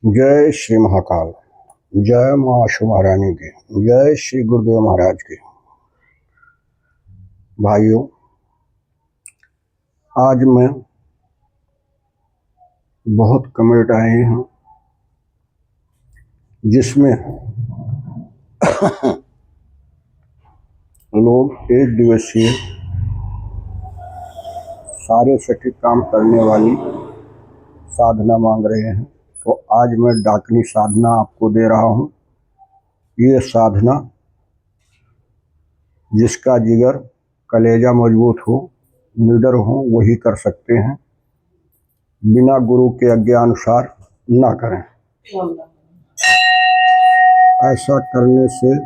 जय श्री महाकाल। जय माँ आशु महारानी की। जय श्री गुरुदेव महाराज की। भाइयों, आज मैं बहुत कमेंट आए हैं जिसमें लोग एक दिवसीय सारे सटीक काम करने वाली साधना मांग रहे हैं। तो आज मैं डाकनी साधना आपको दे रहा हूँ। ये साधना जिसका जिगर कलेजा मजबूत हो, निडर हो, वही कर सकते हैं। बिना गुरु के आज्ञानुसार ना करें। ऐसा करने से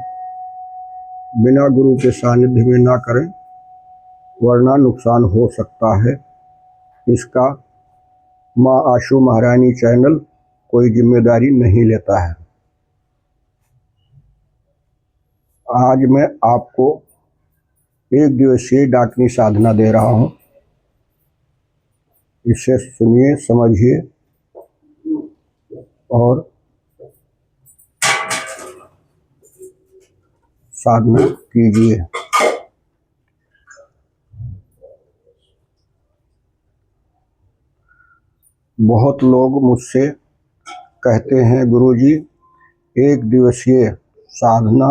बिना गुरु के सानिध्य में ना करें, वरना नुकसान हो सकता है। इसका माँ आशु महारानी चैनल कोई जिम्मेदारी नहीं लेता है। आज मैं आपको एक दिवसीय डाकनी साधना दे रहा हूँ। इसे सुनिए, समझिए और साधना कीजिए। बहुत लोग मुझसे कहते हैं, गुरुजी एक दिवसीय साधना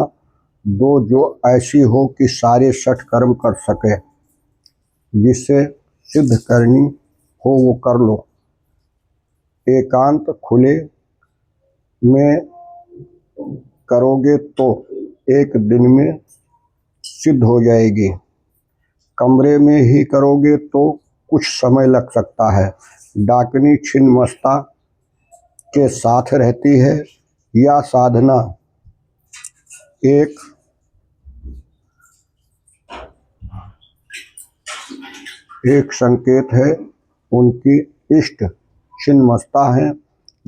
दो जो ऐसी हो कि सारे 60 कर्म कर सके, जिससे सिद्ध करनी हो वो कर लो। एकांत खुले में करोगे तो एक दिन में सिद्ध हो जाएगी। कमरे में ही करोगे तो कुछ समय लग सकता है। डाकनी छिन्नमस्ता के साथ रहती है। यह साधना एक संकेत है। उनकी इष्ट छिन्नमस्ता है।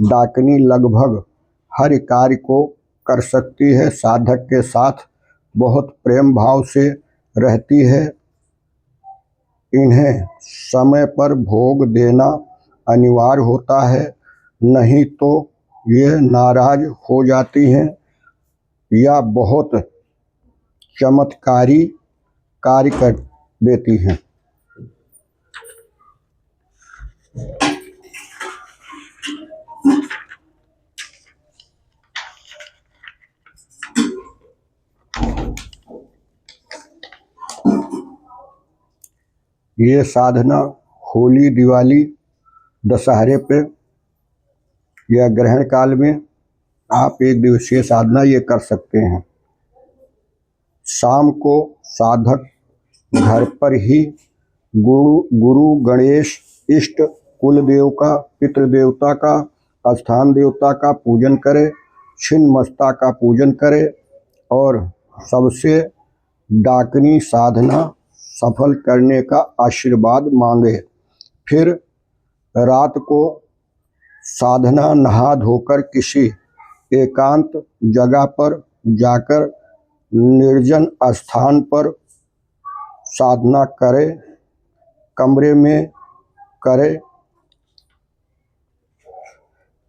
डाकनी लगभग हर कार्य को कर सकती है। साधक के साथ बहुत प्रेम भाव से रहती है। इन्हें समय पर भोग देना अनिवार्य होता है, नहीं तो ये नाराज हो जाती हैं या बहुत चमत्कारी कार्य कर देती हैं। ये साधना होली, दिवाली, दशहरे पे या ग्रहण काल में आप एक दिवसीय साधना ये कर सकते हैं। शाम को साधक घर पर ही गुरु गणेश, इष्ट कुल देव का, पितृ देवता का, स्थान देवता का पूजन करे, छिन्नमस्ता का पूजन करे और सबसे डाकनी साधना सफल करने का आशीर्वाद मांगे। फिर रात को साधना नहा धोकर किसी एकांत जगह पर जाकर निर्जन स्थान पर साधना करे। कमरे में करे।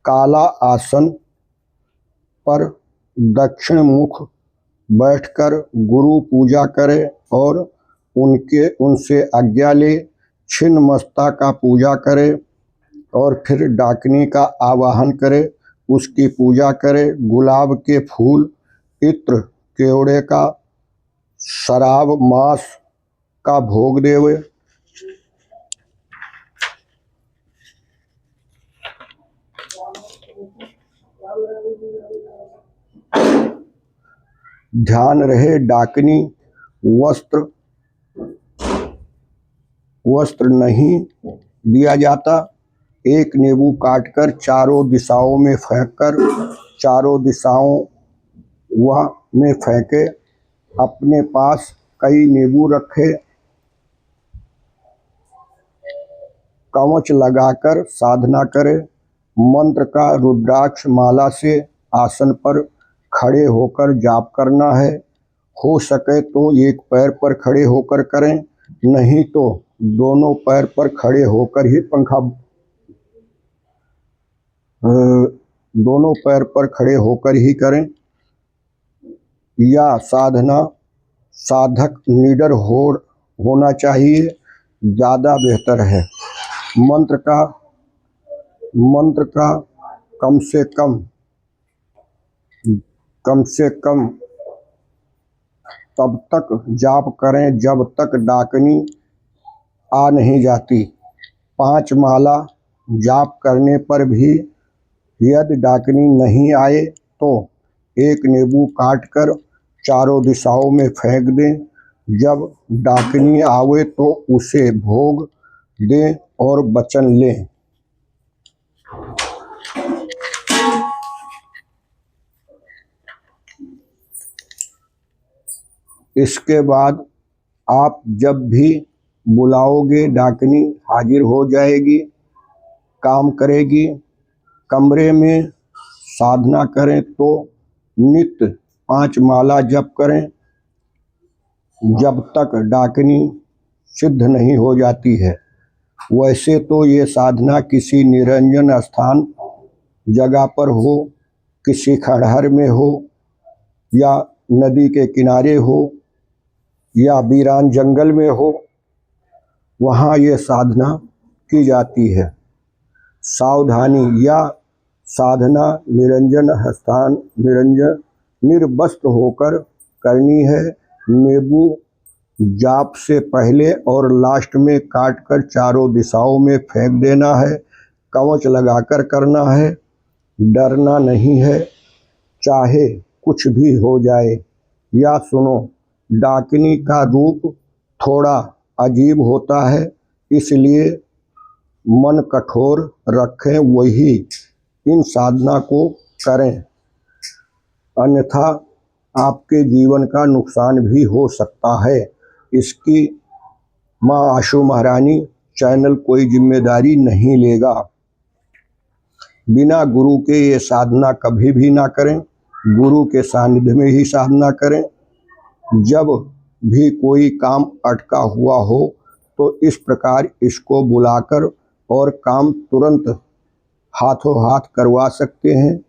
काला आसन पर दक्षिण मुख बैठकर गुरु पूजा करे और उनसे आज्ञा ले। छिन्नमस्ता का पूजा करे और फिर डाकनी का आवाहन करे, उसकी पूजा करे। गुलाब के फूल, इत्र, केवड़े का, शराब, मांस का भोग देवे। ध्यान रहे, डाकनी वस्त्र नहीं दिया जाता। एक नींबू काटकर चारों दिशाओं में फेंककर चारों दिशाओं में फेंके। अपने पास कई नींबू रखे। कवच लगाकर साधना करे। मंत्र का रुद्राक्ष माला से आसन पर खड़े होकर जाप करना है। हो सके तो एक पैर पर खड़े होकर करें, नहीं तो दोनों पैर पर खड़े होकर ही पंखा दोनों पैर पर खड़े होकर ही करें, या साधना साधक निडर होना चाहिए, ज़्यादा बेहतर है। मंत्र का कम से कम तब तक जाप करें जब तक डाकनी आ नहीं जाती। 5 माला जाप करने पर भी यदि डाकनी नहीं आए तो एक नींबू काटकर चारों दिशाओं में फेंक दें। जब डाकनी आवे तो उसे भोग दें और वचन लें। इसके बाद आप जब भी बुलाओगे डाकनी हाजिर हो जाएगी, काम करेगी। कमरे में साधना करें तो नित्य 5 माला जप करें जब तक डाकनी सिद्ध नहीं हो जाती है। वैसे तो ये साधना किसी निरंजन स्थान जगह पर हो, किसी खंडहर में हो, या नदी के किनारे हो, या वीरान जंगल में हो, वहाँ ये साधना की जाती है। सावधानी, या साधना निर्वस्त्र होकर करनी है। नींबू जाप से पहले और लास्ट में काटकर चारों दिशाओं में फेंक देना है। कवच लगाकर करना है, डरना नहीं है, चाहे कुछ भी हो जाए। या सुनो, डाकनी का रूप थोड़ा अजीब होता है, इसलिए मन कठोर रखें, वही इन साधना को करें, अन्यथा आपके जीवन का नुकसान भी हो सकता है। इसकी माँ आशु महारानी चैनल कोई जिम्मेदारी नहीं लेगा। बिना गुरु के ये साधना कभी भी ना करें, गुरु के सानिध्य में ही साधना करें। जब भी कोई काम अटका हुआ हो तो इस प्रकार इसको बुलाकर और काम तुरंत हाथों हाथ करवा सकते हैं।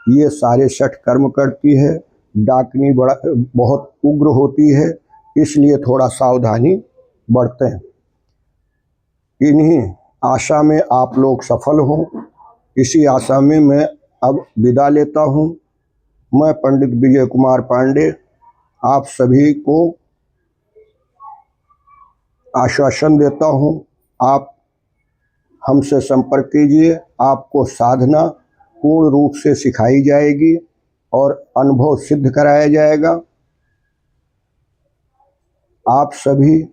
ये सारे 6 कर्म करती है। डाकनी बहुत उग्र होती है, इसलिए थोड़ा सावधानी बरतें। इन्हीं आशा में आप लोग सफल हों, इसी आशा में मैं अब विदा लेता हूँ। मैं पंडित विजय कुमार पांडे आप सभी को आश्वासन देता हूँ, आप हमसे संपर्क कीजिए। आपको साधना पूर्ण रूप से सिखाई जाएगी और अनुभव सिद्ध कराया जाएगा। आप सभी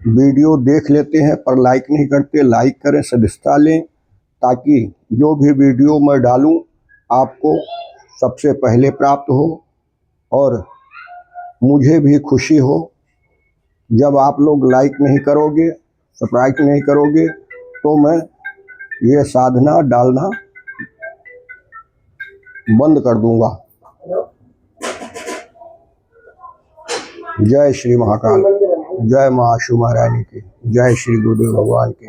वीडियो देख लेते हैं पर लाइक नहीं करते, लाइक करें, सदस्यता लें, ताकि जो भी वीडियो मैं डालूं आपको सबसे पहले प्राप्त हो और मुझे भी खुशी हो। जब आप लोग लाइक नहीं करोगे, सब्सक्राइब नहीं करोगे तो मैं ये साधना डालना बंद कर दूंगा। जय श्री महाकाल, जय माँ आशु महारानी की, जय श्री गुरुदेव भगवान की।